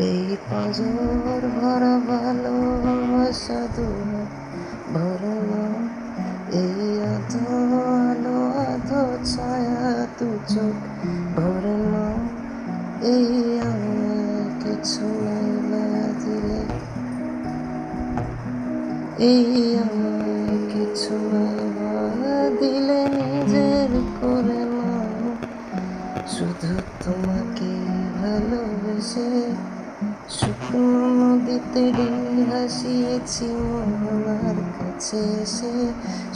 এই পাঁজর ভরা ভালোবাসা দুয়ার ভরে না, এই আধো আলো আধো ছায়া দু চোখ ভরে না, এই আমায় কিছু নাইবা দিলে, এই আমায় কিছু নাইবা দিলে নিজের করে না, শুধু তোমাকে ভালোবেসে শুকনো নদীতে ডিঙি ভাসিয়েছি মোহনার কাছে এসে,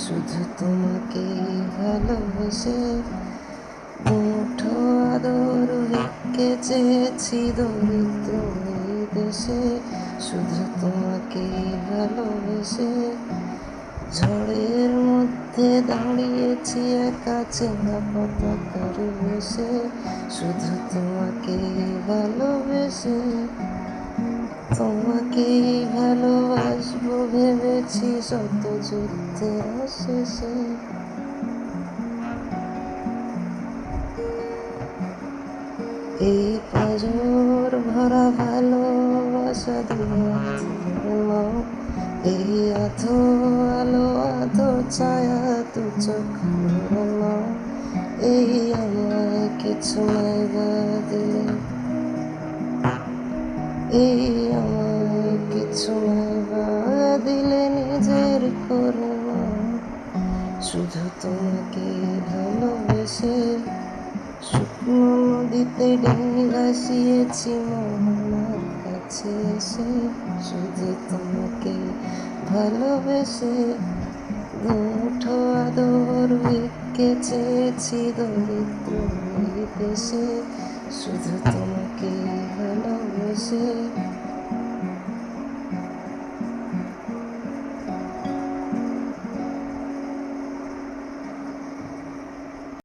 শুধু তোমাকে ভালোবেসে মুঠো আদর ভিক্ষে চেয়েছি দরিদ্র এই দেশে, শুধু তোমাকে ভালোবেসে ঝড়ের মধ্যে দাঁড়িয়েছি একা চেনা পতাকার বেশে, শুধু তোমাকে ভালোবেসে তোমাকেই ভালোবাসবো ভেবেছি শত যুদ্ধের শেষে। এই পাঁজর ভরা ভালোবাসা দুয়ার নাও, এই আধো আলো আধো ছায়া দু চোখ ভরে নাও, এই আমায় কিছু নাইবা দিলে, এই আমায় কিছু নাইবা দিলে নিজের করে না, শুধু তোমাকে ভালোবেসে শুকনো নদীতে ডিঙি ভাসিয়েছি মোহনার কাছে এসে, শুধু তোমাকে ভালোবেসে মুঠো আদর ভিক্ষে চেয়েছি দরিদ্র এই দেশে, শুধু তোমাকে ভালোবেসে